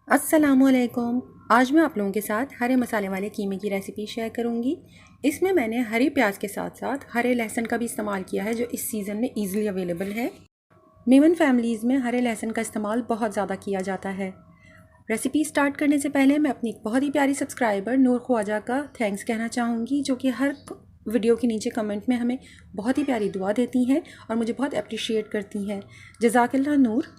अस्सलामुअलैकुम। आज मैं आप लोगों के साथ हरे मसाले वाले कीमे की रेसिपी शेयर करूंगी। इसमें मैंने हरी प्याज के साथ साथ हरे लहसुन का भी इस्तेमाल किया है, जो इस सीज़न में ईज़िली अवेलेबल है। मेवन फैमिलीज़ में हरे लहसुन का इस्तेमाल बहुत ज़्यादा किया जाता है। रेसिपी स्टार्ट करने से पहले मैं अपनी एक बहुत ही प्यारी सब्सक्राइबर नूर ख्वाजा का थैंक्स कहना चाहूँगी, जो कि हर वीडियो के नीचे कमेंट में हमें बहुत ही प्यारी दुआ देती हैं और मुझे बहुत अप्रिशिएट करती हैं। जज़ाकल्लाह नूर।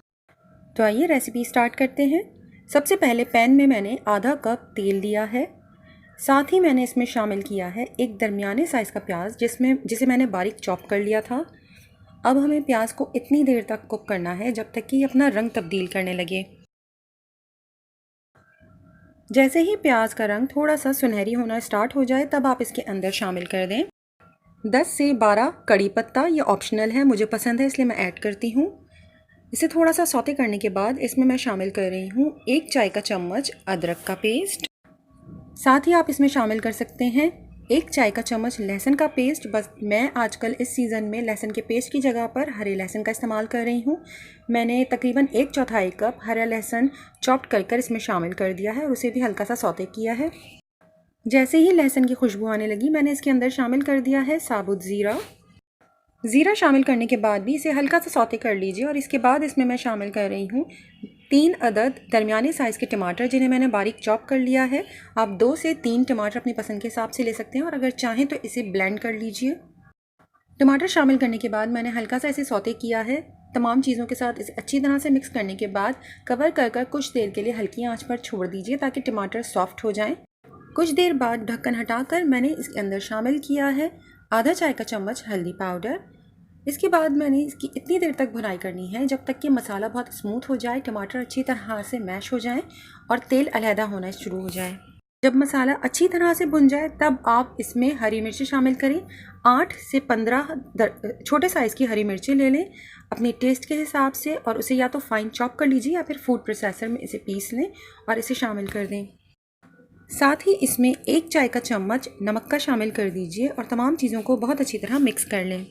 तो आइए रेसिपी स्टार्ट करते हैं। सबसे पहले पैन में मैंने आधा कप तेल लिया है। साथ ही मैंने इसमें शामिल किया है एक दरमियाने साइज़ का प्याज, जिसे मैंने बारीक चॉप कर लिया था। अब हमें प्याज को इतनी देर तक कुक करना है जब तक कि ये अपना रंग तब्दील करने लगे। जैसे ही प्याज का रंग थोड़ा सा सुनहरी होना स्टार्ट हो जाए, तब आप इसके अंदर शामिल कर दें 10 से 12 कड़ी पत्ता। ये ऑप्शनल है, मुझे पसंद है इसलिए मैं ऐड करती हूँ। इसे थोड़ा सा सौते करने के बाद इसमें मैं शामिल कर रही हूँ 1 चाय का चम्मच अदरक का पेस्ट। साथ ही आप इसमें शामिल कर सकते हैं 1 चाय का चम्मच लहसुन का पेस्ट। बस मैं आजकल इस सीज़न में लहसुन के पेस्ट की जगह पर हरे लहसुन का इस्तेमाल कर रही हूँ। मैंने तकरीबन 1/4 कप हरा लहसुन चॉप्ड कर इसमें शामिल कर दिया है और उसे भी हल्का सा सौते किया है। जैसे ही लहसुन की खुशबू आने लगी, मैंने इसके अंदर शामिल कर दिया है साबुत ज़ीरा शामिल करने के बाद भी इसे हल्का सा सौते कर लीजिए। और इसके बाद इसमें मैं शामिल कर रही हूँ 3 अदद दरमियाने साइज़ के टमाटर, जिन्हें मैंने बारीक चॉप कर लिया है। आप 2 से 3 टमाटर अपनी पसंद के हिसाब से ले सकते हैं और अगर चाहें तो इसे ब्लेंड कर लीजिए। टमाटर शामिल करने के बाद मैंने हल्का सा इसे सौते किया है। तमाम चीज़ों के साथ इसे अच्छी तरह से मिक्स करने के बाद कवर कर कुछ देर के लिए हल्की आंच पर छोड़ दीजिए ताकि टमाटर सॉफ्ट हो जाएं। कुछ देर बाद ढक्कन हटाकर मैंने इसके अंदर शामिल किया है आधा चाय का चम्मच हल्दी पाउडर। इसके बाद मैंने इसकी इतनी देर तक भुनाई करनी है जब तक कि मसाला बहुत स्मूथ हो जाए, टमाटर अच्छी तरह से मैश हो जाए और तेल अलहदा होना शुरू हो जाए। जब मसाला अच्छी तरह से भुन जाए तब आप इसमें हरी मिर्ची शामिल करें। 8 से 15 छोटे साइज़ की हरी मिर्ची ले लें अपने टेस्ट के हिसाब से, और उसे या तो फाइन चॉप कर लीजिए या फिर फूड प्रोसेसर में इसे पीस लें और इसे शामिल कर दें। साथ ही इसमें 1 चाय का चम्मच नमक का शामिल कर दीजिए और तमाम चीज़ों को बहुत अच्छी तरह मिक्स कर लें।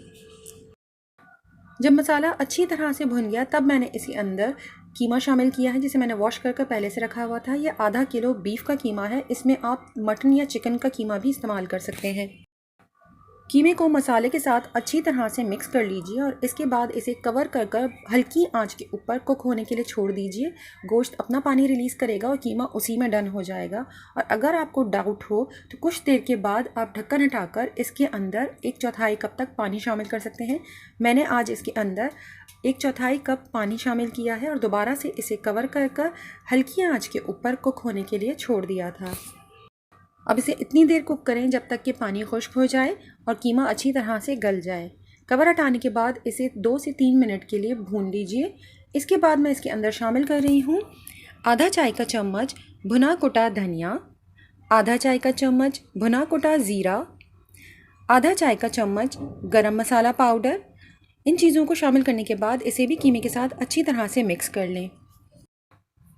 जब मसाला अच्छी तरह से भुन गया तब मैंने इसके अंदर कीमा शामिल किया है, जिसे मैंने वॉश कर पहले से रखा हुआ था। यह आधा किलो बीफ का कीमा है। इसमें आप मटन या चिकन का कीमा भी इस्तेमाल कर सकते हैं। कीमे को मसाले के साथ अच्छी तरह से मिक्स कर लीजिए और इसके बाद इसे कवर कर हल्की आंच के ऊपर कुक होने के लिए छोड़ दीजिए। गोश्त अपना पानी रिलीज़ करेगा और कीमा उसी में डन हो जाएगा। और अगर आपको डाउट हो तो कुछ देर के बाद आप ढक्कन हटाकर इसके अंदर 1/4 कप तक पानी शामिल कर सकते हैं। मैंने आज इसके अंदर 1/4 कप पानी शामिल किया है और दोबारा से इसे कवर कर हल्की आंच के ऊपर कुक होने के लिए छोड़ दिया था। अब इसे इतनी देर कुक करें जब तक कि पानी खुश्क हो जाए और कीमा अच्छी तरह से गल जाए। कवर हटाने के बाद इसे 2 से 3 मिनट के लिए भून लीजिए। इसके बाद मैं इसके अंदर शामिल कर रही हूँ आधा चाय का चम्मच भुना कुटा धनिया, आधा चाय का चम्मच भुना कुटा ज़ीरा, आधा चाय का चम्मच गरम मसाला पाउडर। इन चीज़ों को शामिल करने के बाद इसे भी कीमे के साथ अच्छी तरह से मिक्स कर लें।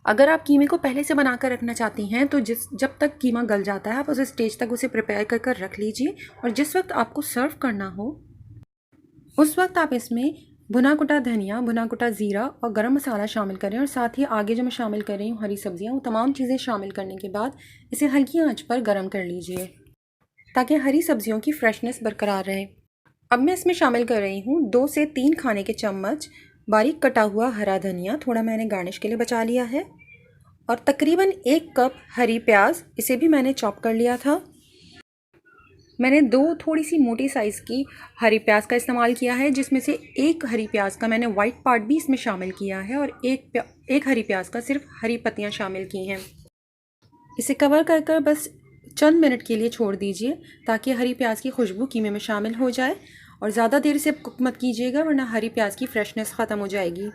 अगर आप कीमे को पहले से बनाकर रखना चाहती हैं तो जब तक कीमा गल जाता है आप उस स्टेज तक उसे प्रिपेयर कर रख लीजिए, और जिस वक्त आपको सर्व करना हो उस वक्त आप इसमें भुना कुटा धनिया, भुना कुटा ज़ीरा और गरम मसाला शामिल करें। और साथ ही आगे जो मैं शामिल कर रही हूँ हरी सब्जियाँ, वो तमाम चीज़ें शामिल करने के बाद इसे हल्की आंच पर गर्म कर लीजिए ताकि हरी सब्जियों की फ्रेशनेस बरकरार रहे। अब मैं इसमें शामिल कर रही हूँ 2 से 3 खाने के चम्मच बारीक कटा हुआ हरा धनिया, थोड़ा मैंने गार्निश के लिए बचा लिया है, और तकरीबन 1 कप हरी प्याज, इसे भी मैंने चॉप कर लिया था। मैंने 2 थोड़ी सी मोटी साइज़ की हरी प्याज का इस्तेमाल किया है, जिसमें से एक हरी प्याज का मैंने वाइट पार्ट भी इसमें शामिल किया है और एक हरी प्याज का सिर्फ हरी पत्तियां शामिल की हैं। इसे कवर कर बस चंद मिनट के लिए छोड़ दीजिए ताकि हरी प्याज की खुशबू कीमे में शामिल हो जाए। और ज़्यादा देर से कुक मत कीजिएगा वरना हरी प्याज की फ्रेशनेस ख़त्म हो जाएगी।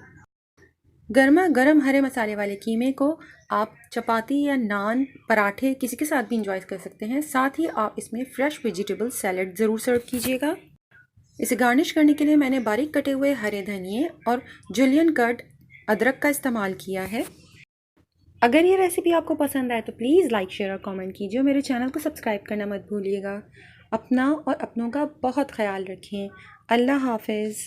गर्मा गर्म हरे मसाले वाले कीमे को आप चपाती या नान, पराठे किसी के साथ भी इंजॉय कर सकते हैं। साथ ही आप इसमें फ्रेश वेजिटेबल सैलेड ज़रूर सर्व कीजिएगा। इसे गार्निश करने के लिए मैंने बारीक कटे हुए हरे धनिए और जुलियन कट अदरक का इस्तेमाल किया है। अगर ये रेसिपी आपको पसंद आए तो प्लीज़ लाइक, शेयर और कमेंट कीजिए और मेरे चैनल को सब्सक्राइब करना मत भूलिएगा। अपना और अपनों का बहुत ख्याल रखें। अल्लाह हाफ़िज़।